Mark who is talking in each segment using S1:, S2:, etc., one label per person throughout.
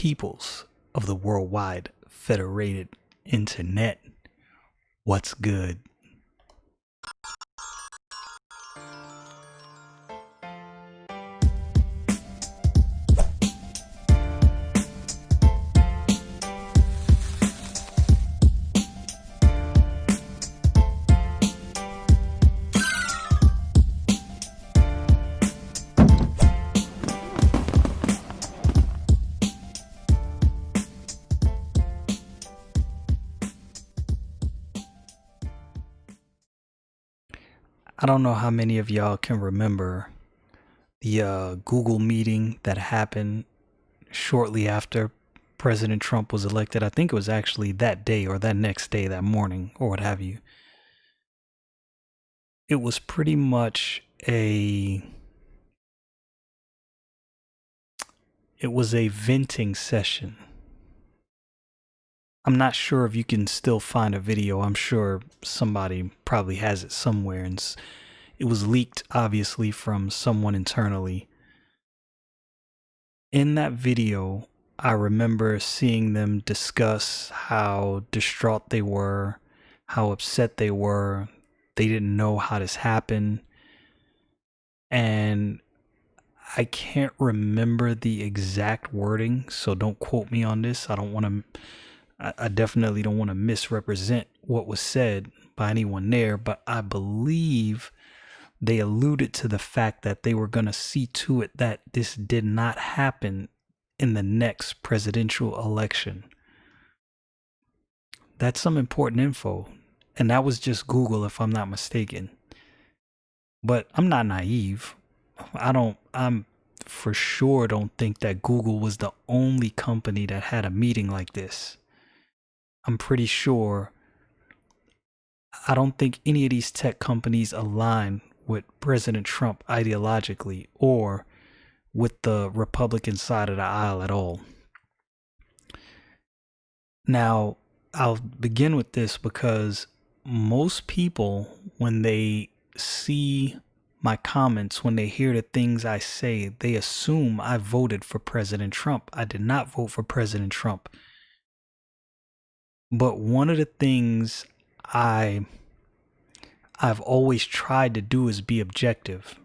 S1: peoples of the worldwide federated internet. What's good? I don't know how many of y'all can remember the Google meeting that happened shortly after President Trump was elected. I think it was actually that day or that next day, that morning, or what have you. It was pretty much it was a venting session. I'm not sure if you can still find a video. I'm sure somebody probably has it somewhere, and it was leaked, obviously, from someone internally. In that video, I remember seeing them discuss how distraught they were, how upset they were. They didn't know how this happened. And I can't remember the exact wording, so don't quote me on this. I definitely don't want to misrepresent what was said by anyone there, but I believe they alluded to the fact that they were going to see to it that this did not happen in the next presidential election. That's some important info, and that was just Google, if I'm not mistaken. But I'm not naive. I'm for sure don't think that Google was the only company that had a meeting like this. I'm pretty sure. I don't think any of these tech companies align with President Trump ideologically or with the Republican side of the aisle at all. Now, I'll begin with this because most people, when they see my comments, when they hear the things I say, they assume I voted for President Trump. I did not vote for President Trump. But one of the things I've always tried to do is be objective.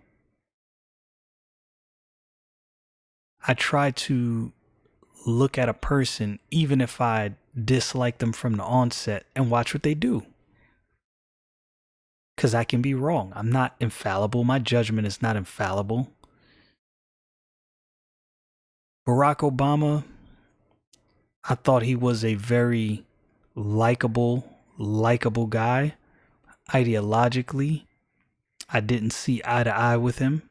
S1: I try to look at a person, even if I dislike them from the onset, and watch what they do. Because I can be wrong. I'm not infallible. My judgment is not infallible. Barack Obama, I thought he was a very likable guy. Ideologically, I didn't see eye to eye with him.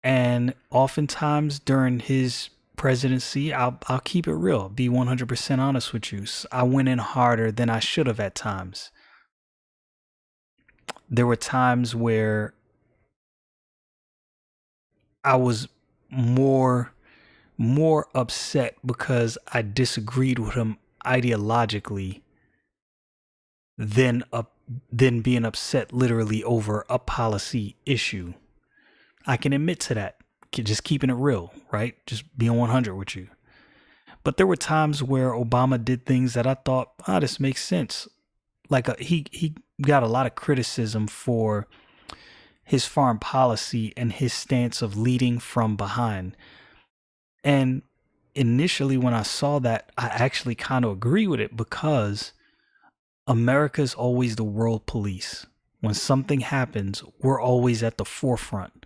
S1: And oftentimes during his presidency, I'll keep it real, be 100% honest with you. I went in harder than I should have at times. There were times where I was more upset because I disagreed with him ideologically than being upset literally over a policy issue. I can admit to that. Just keeping it real, right? Just being 100 with you. But there were times where Obama did things that I thought, this makes sense. Like he got a lot of criticism for his foreign policy and his stance of leading from behind. And initially when I saw that, I actually kind of agree with it because America's always the world police. When something happens, we're always at the forefront.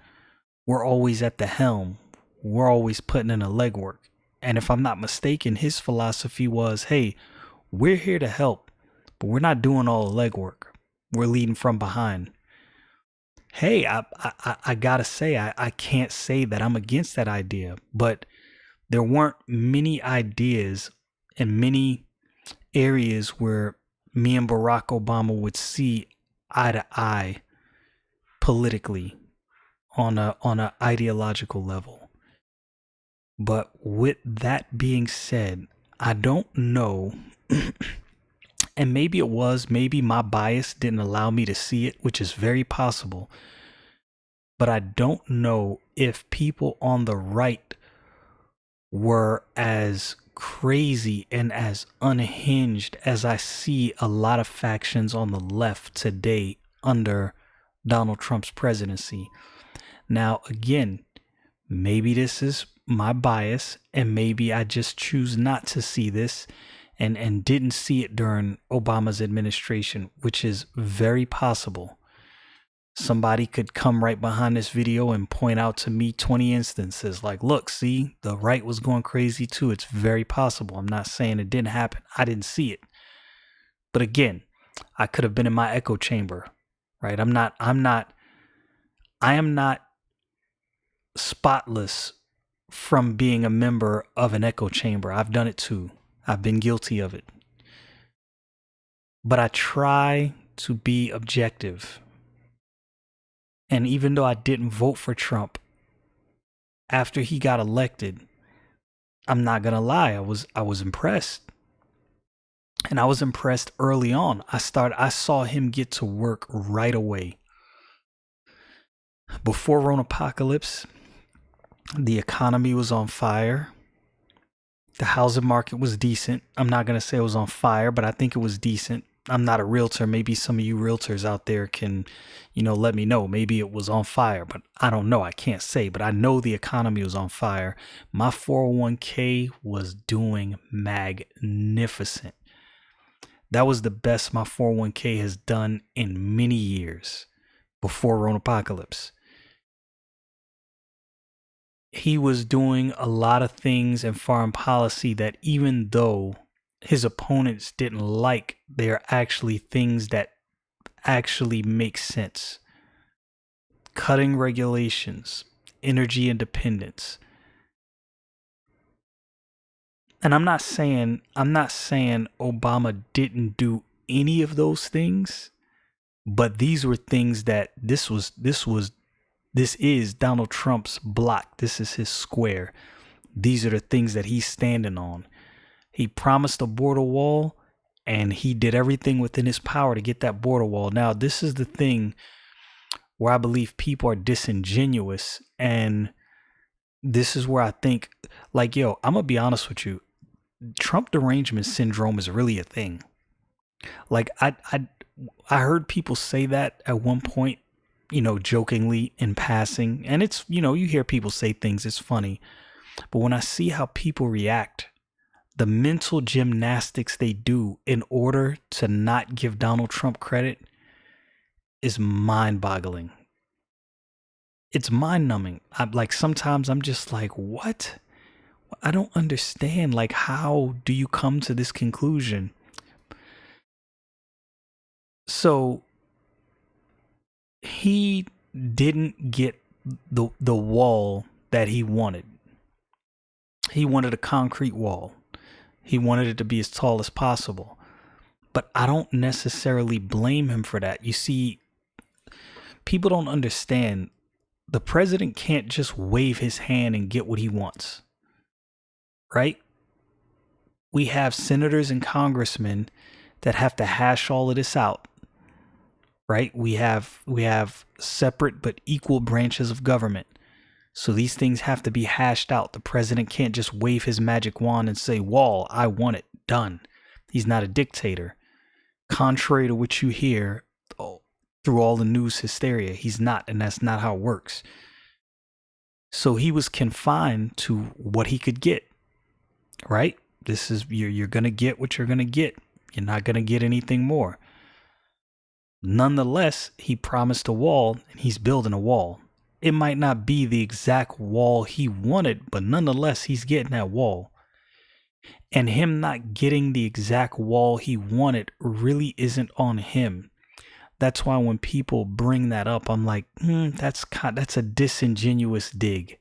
S1: We're always at the helm. We're always putting in the legwork. And if I'm not mistaken, his philosophy was, hey, we're here to help, but we're not doing all the legwork. We're leading from behind. Hey, I gotta say, I can't say that I'm against that idea, but there weren't many ideas and many areas where me and Barack Obama would see eye to eye politically on a ideological level. But with that being said, I don't know, and maybe my bias didn't allow me to see it, which is very possible. But I don't know if people on the right were as crazy and as unhinged as I see a lot of factions on the left today under Donald Trump's presidency. Now, again, maybe this is my bias, and maybe I just choose not to see this and didn't see it during Obama's administration, which is very possible. Somebody could come right behind this video and point out to me 20 instances like, look, see, the right was going crazy too. It's very possible. I'm not saying it didn't happen. I didn't see it. But again, I could have been in my echo chamber, right? I am not spotless from being a member of an echo chamber. I've done it too. I've been guilty of it. But I try to be objective. And even though I didn't vote for Trump after he got elected, I'm not going to lie, I was impressed. And I was impressed early on. I saw him get to work right away. Before Rona Apocalypse, the economy was on fire. The housing market was decent. I'm not going to say it was on fire, but I think it was decent. I'm not a realtor. Maybe some of you realtors out there can, let me know. Maybe it was on fire, but I don't know. I can't say, but I know the economy was on fire. My 401k was doing magnificent. That was the best my 401k has done in many years before Rona Apocalypse. He was doing a lot of things in foreign policy that, even though his opponents didn't like, they're actually things that actually make sense. Cutting regulations, energy independence. And I'm not saying Obama didn't do any of those things, but these were things that this is Donald Trump's block. This is his square. These are the things that he's standing on. He promised a border wall, and he did everything within his power to get that border wall. Now, this is the thing where I believe people are disingenuous, and this is where I think, I'm going to be honest with you. Trump derangement syndrome is really a thing. I heard people say that at one point, jokingly in passing. And it's, you hear people say things, it's funny. But when I see how people react, the mental gymnastics they do in order to not give Donald Trump credit is mind-boggling. It's mind-numbing. Sometimes I'm just like, what? I don't understand. How do you come to this conclusion? So he didn't get the wall that he wanted. He wanted a concrete wall. He wanted it to be as tall as possible. But I don't necessarily blame him for that. You see, people don't understand. The president can't just wave his hand and get what he wants. Right? We have senators and congressmen that have to hash all of this out. Right? We have separate but equal branches of government. So these things have to be hashed out. The president can't just wave his magic wand and say, wall, I want it, done. He's not a dictator. Contrary to what you hear through all the news hysteria, he's not, and that's not how it works. So he was confined to what he could get, right? This is, you're going to get what you're going to get. You're not going to get anything more. Nonetheless, he promised a wall, and he's building a wall. It might not be the exact wall he wanted, but nonetheless, he's getting that wall. And him not getting the exact wall he wanted really isn't on him. That's why when people bring that up, I'm like, that's a disingenuous dig.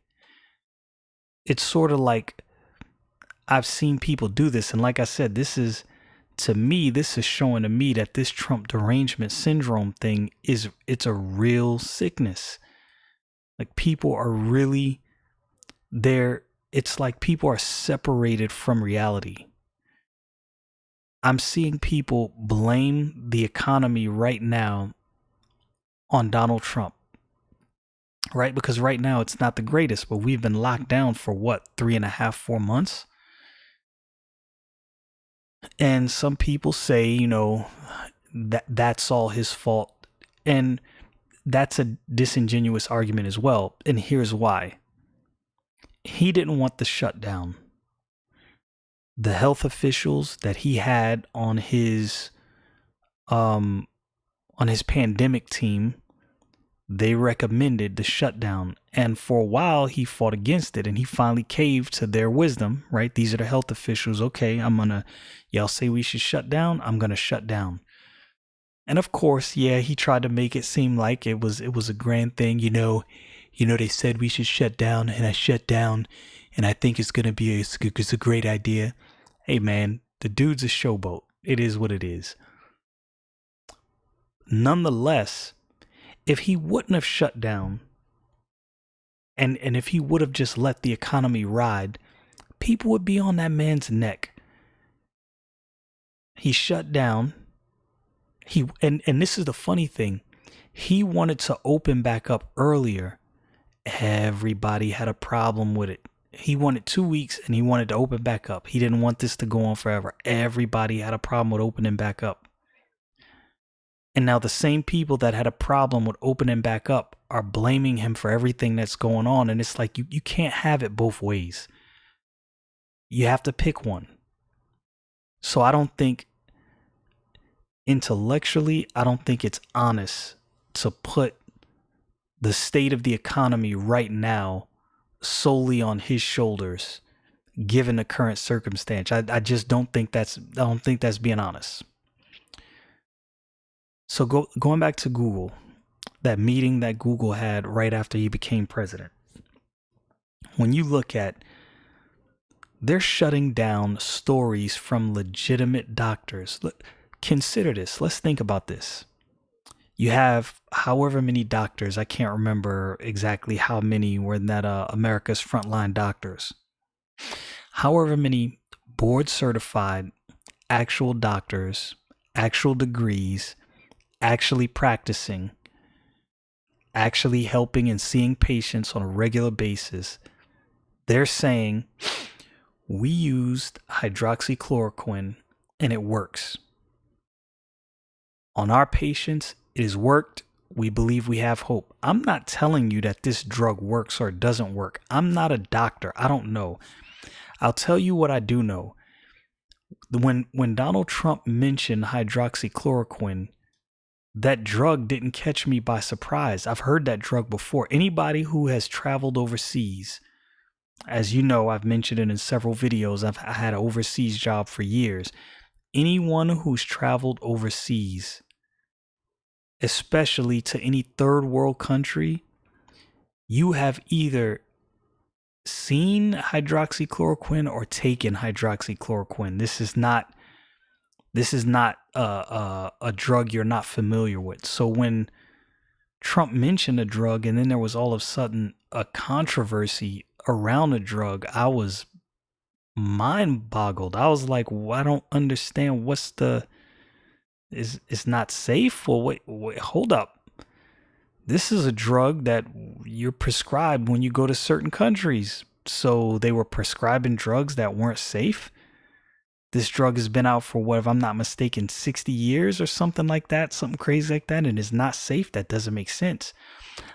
S1: It's sort of like, I've seen people do this, and like I said, this is showing to me that this Trump derangement syndrome thing it's a real sickness. Like, people are really there. It's like people are separated from reality. I'm seeing people blame the economy right now on Donald Trump. right? Because right now it's not the greatest, but we've been locked down for what, 3.5, 4 months? And some people say, that's all his fault. And that's a disingenuous argument as well. And here's why. He didn't want the shutdown. The health officials that he had on his pandemic team, they recommended the shutdown. And for a while, he fought against it, and he finally caved to their wisdom, right? These are the health officials. Okay, y'all say we should shut down. I'm going to shut down. And of course, yeah, he tried to make it seem like it was a grand thing. They said we should shut down, and I shut down, and I think it's going to be it's a great idea. Hey, man, the dude's a showboat. It is what it is. Nonetheless, if he wouldn't have shut down, and if he would have just let the economy ride, people would be on that man's neck. He shut down. And this is the funny thing. He wanted to open back up earlier. Everybody had a problem with it. He wanted 2 weeks and he wanted to open back up. He didn't want this to go on forever. Everybody had a problem with opening back up. And now the same people that had a problem with opening back up are blaming him for everything that's going on. And it's like, you can't have it both ways. You have to pick one. So I don't think, intellectually, I don't think it's honest to put the state of the economy right now solely on his shoulders, given the current circumstance. I just don't think that's being honest. So going back to Google, that meeting that Google had right after he became president. When you look at, they're shutting down stories from legitimate doctors. Look, consider this. Let's think about this. You have however many doctors, I can't remember exactly how many were in that America's Frontline Doctors. However many board certified actual doctors, actual degrees, actually practicing, actually helping and seeing patients on a regular basis, they're saying, we used hydroxychloroquine and it works. On our patients, it has worked. We believe we have hope. I'm not telling you that this drug works or doesn't work. I'm not a doctor. I don't know. I'll tell you what I do know. When Donald Trump mentioned hydroxychloroquine, that drug didn't catch me by surprise. I've heard that drug before. Anybody who has traveled overseas, as you know, I've mentioned it in several videos. I had an overseas job for years. Anyone who's traveled overseas, especially to any third world country, you have either seen hydroxychloroquine or taken hydroxychloroquine. This is not a drug you're not familiar with. So when Trump mentioned a drug and then there was all of a sudden a controversy around a drug, I was mind boggled. I was like, well, I don't understand. It's not safe? Well, wait, hold up. This is a drug that you're prescribed when you go to certain countries. So they were prescribing drugs that weren't safe. This drug has been out for, what, if I'm not mistaken, 60 years or something like that, something crazy like that, and is not safe. That doesn't make sense.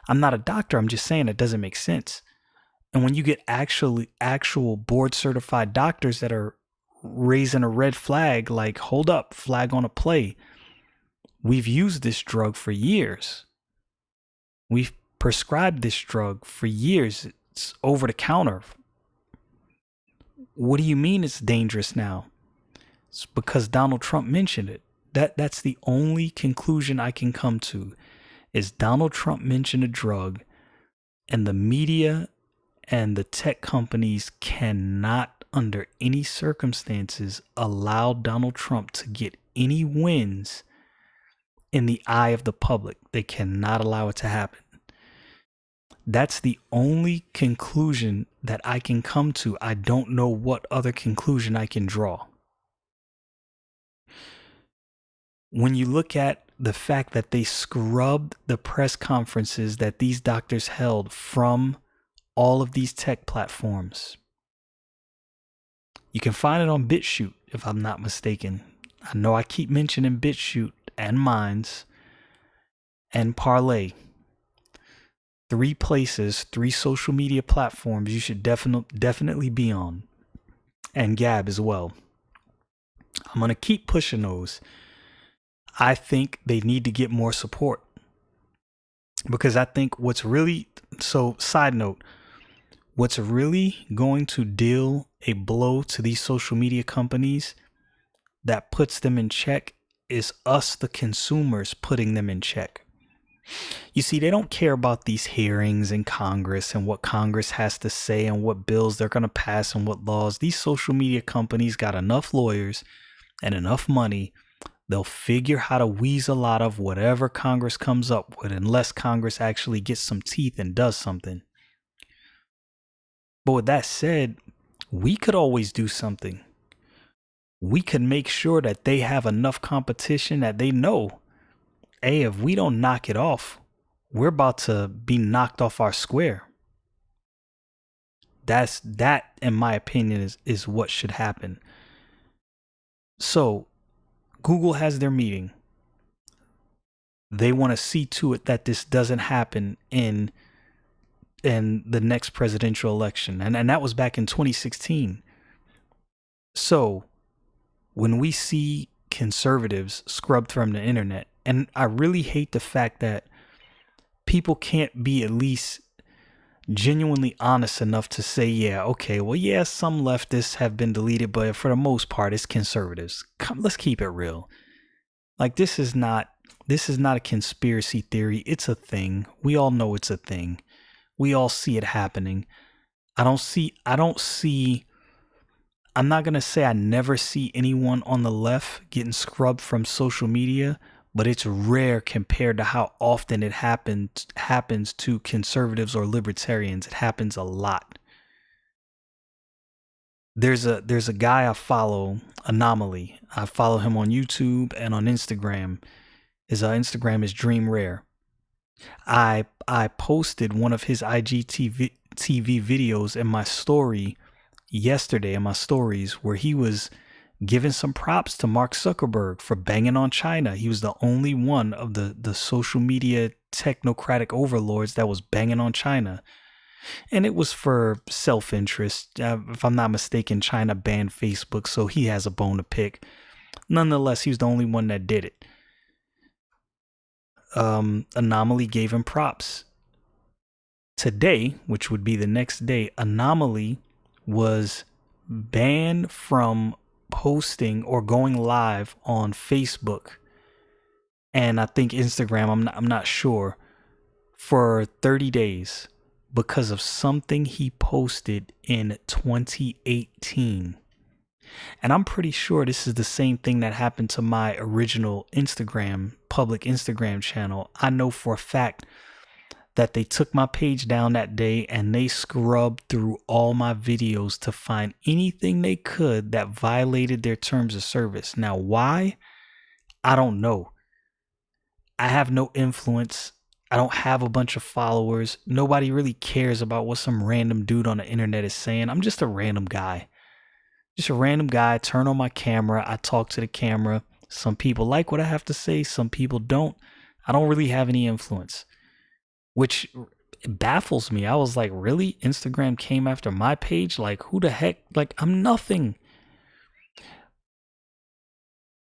S1: I'm not a doctor. I'm just saying it doesn't make sense. And when you get actual board certified doctors that are raising a red flag, like, hold up, flag on a play. We've used this drug for years. We've prescribed this drug for years. It's over the counter. What do you mean it's dangerous now? It's because Donald Trump mentioned it. That's the only conclusion I can come to, is Donald Trump mentioned a drug, and the media and the tech companies cannot, under any circumstances, allow Donald Trump to get any wins in the eye of the public. They cannot allow it to happen. That's the only conclusion that I can come to. I don't know what other conclusion I can draw. When you look at the fact that they scrubbed the press conferences that these doctors held from all of these tech platforms. You can find it on BitChute, if I'm not mistaken. I know I keep mentioning BitChute and Minds and Parlay. 3 places, 3 social media platforms you should definitely be on. And Gab as well. I'm going to keep pushing those. I think they need to get more support. Because I think side note, what's really going to deal a blow to these social media companies that puts them in check is us, the consumers, putting them in check. You see, they don't care about these hearings in Congress and what Congress has to say and what bills they're going to pass and what laws. These social media companies got enough lawyers and enough money. They'll figure how to weasel out of whatever Congress comes up with, unless Congress actually gets some teeth and does something. But with that said, we could always do something. We could make sure that they have enough competition that they know, hey, if we don't knock it off, we're about to be knocked off our square. That, in my opinion, is what should happen. So, Google has their meeting. They want to see to it that this doesn't happen in the next presidential election. And that was back in 2016. So, when we see conservatives scrubbed from the internet, and I really hate the fact that people can't be at least genuinely honest enough to say, yeah, okay, well, yeah, some leftists have been deleted, but for the most part, it's conservatives. Let's keep it real. Like, this is not a conspiracy theory. It's a thing. We all know it's a thing. We all see it happening. I'm not going to say I never see anyone on the left getting scrubbed from social media, but it's rare compared to how often it happens to conservatives or libertarians. It happens a lot. There's a guy I follow, Anomaly. I follow him on YouTube and on Instagram. His Instagram is Dream Rare. I posted one of his IGTV videos in my story yesterday, in my stories, where he was giving some props to Mark Zuckerberg for banging on China. He was the only one of the social media technocratic overlords that was banging on China. And it was for self-interest. If I'm not mistaken, China banned Facebook, so he has a bone to pick. Nonetheless, he was the only one that did it. Anomaly gave him props. Today, which would be the next day, Anomaly was banned from posting or going live on Facebook and I think Instagram, I'm not sure, for 30 days because of something he posted in 2018. And I'm pretty sure this is the same thing that happened to my original public Instagram channel. I know for a fact that they took my page down that day and they scrubbed through all my videos to find anything they could that violated their terms of service. Now, why? I don't know. I have no influence. I don't have a bunch of followers. Nobody really cares about what some random dude on the internet is saying. I'm just a random guy. Just a random guy. Turn on my camera. I talk to the camera. Some people like what I have to say. Some people don't. I don't really have any influence, which baffles me. I was like, really? Instagram came after my page? Like, who the heck? Like, I'm nothing.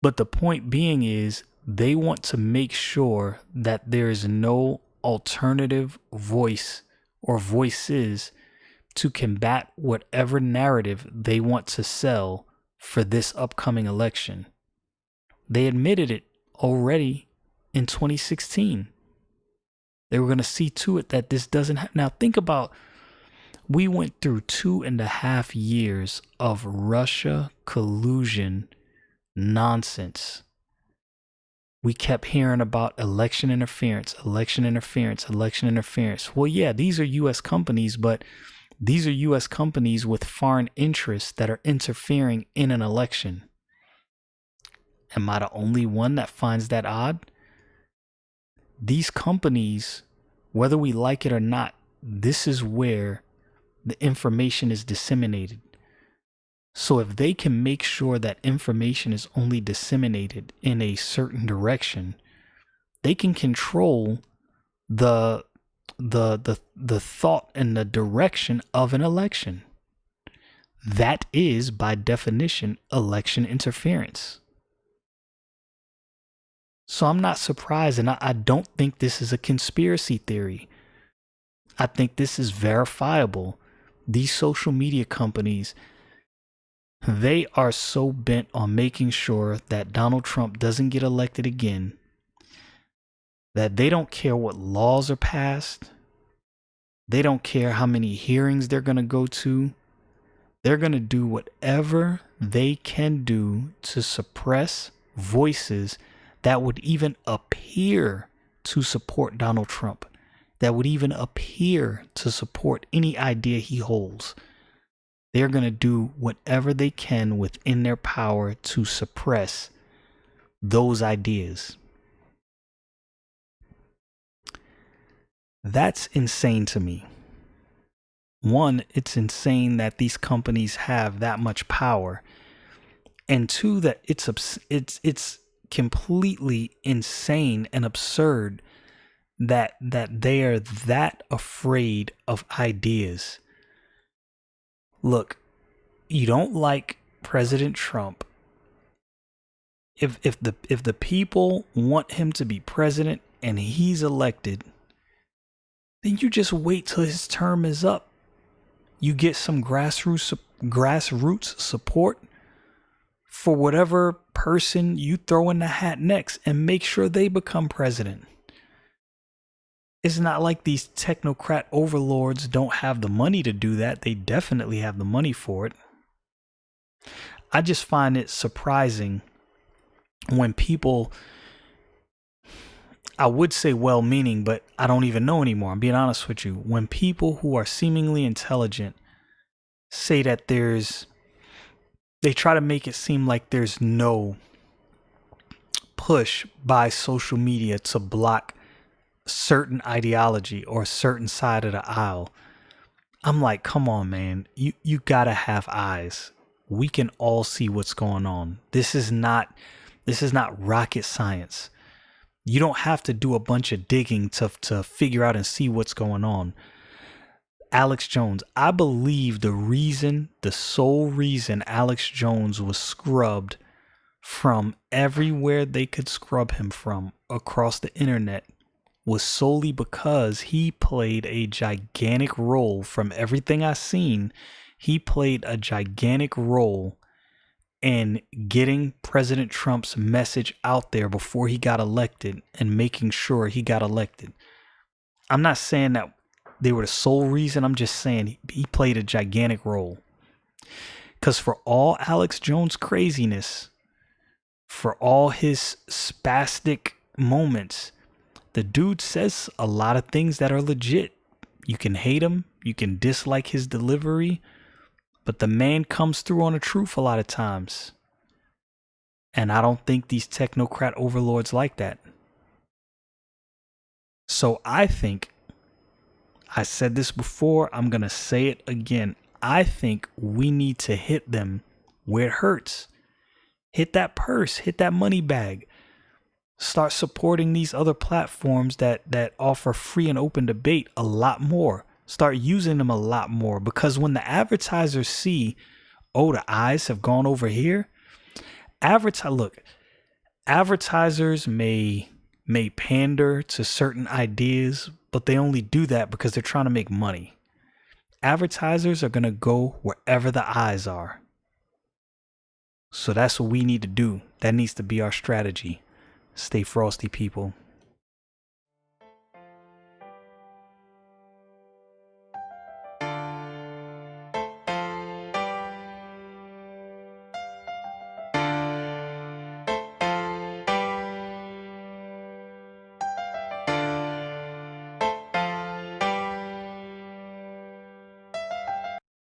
S1: But the point being is, they want to make sure that there is no alternative voice or voices to combat whatever narrative they want to sell for this upcoming election. They admitted it already in 2016. They were going to see to it that this doesn't happen. Now think about, we went through 2.5 years of Russia collusion nonsense. We kept hearing about election interference. Well, yeah, these are U.S. companies, but these are U.S. companies with foreign interests that are interfering in an election. Am I the only one that finds that odd? these companies, whether we like it or not, this is where the information is disseminated. So if they can make sure that information is only disseminated in a certain direction, they can control the thought and the direction of an election. That is, by definition, election interference. So I'm not surprised, and I don't think this is a conspiracy theory. I think this is verifiable. These social media companies, they are so bent on making sure that Donald Trump doesn't get elected again that they don't care what laws are passed. They don't care how many hearings they're going to go to. They're going to do whatever they can do to suppress voices that would even appear to support Donald Trump, that would even appear to support any idea he holds. They're going to do whatever they can within their power to suppress those ideas. That's insane to me. One, it's insane that these companies have that much power. And two, that it's completely insane and absurd that they are that afraid of ideas. Look, you don't like President Trump. If the people want him to be president and he's elected, then you just wait till his term is up. You get some grassroots support for whatever person you throw in the hat next and make sure they become president. It's not like these technocrat overlords don't have the money to do that. They definitely have the money for it. I just find it surprising when people, I would say well-meaning, but I don't even know anymore. I'm being honest with you. When people who are seemingly intelligent say that they try to make it seem like there's no push by social media to block certain ideology or a certain side of the aisle. I'm like, come on, man. You gotta have eyes. We can all see what's going on. This is not rocket science. You don't have to do a bunch of digging to figure out and see what's going on. Alex Jones, I believe the sole reason Alex Jones was scrubbed from everywhere they could scrub him from across the internet was solely because he played a gigantic role. From everything I've seen, he played a gigantic role in getting President Trump's message out there before he got elected and making sure he got elected. I'm not saying that they were the sole reason. I'm just saying he played a gigantic role. Because for all Alex Jones' craziness, for all his spastic moments, the dude says a lot of things that are legit. You can hate him, you can dislike his delivery, but the man comes through on the truth a lot of times. And I don't think these technocrat overlords like that. So I think, I said this before, I'm going to say it again. I think we need to hit them where it hurts. Hit that purse, hit that money bag. Start supporting these other platforms that offer free and open debate a lot more. Start using them a lot more, because when the advertisers see, oh, the eyes have gone over here. Advertisers may pander to certain ideas, but they only do that because they're trying to make money. Advertisers are going to go wherever the eyes are. So that's what we need to do. That needs to be our strategy. Stay frosty, people.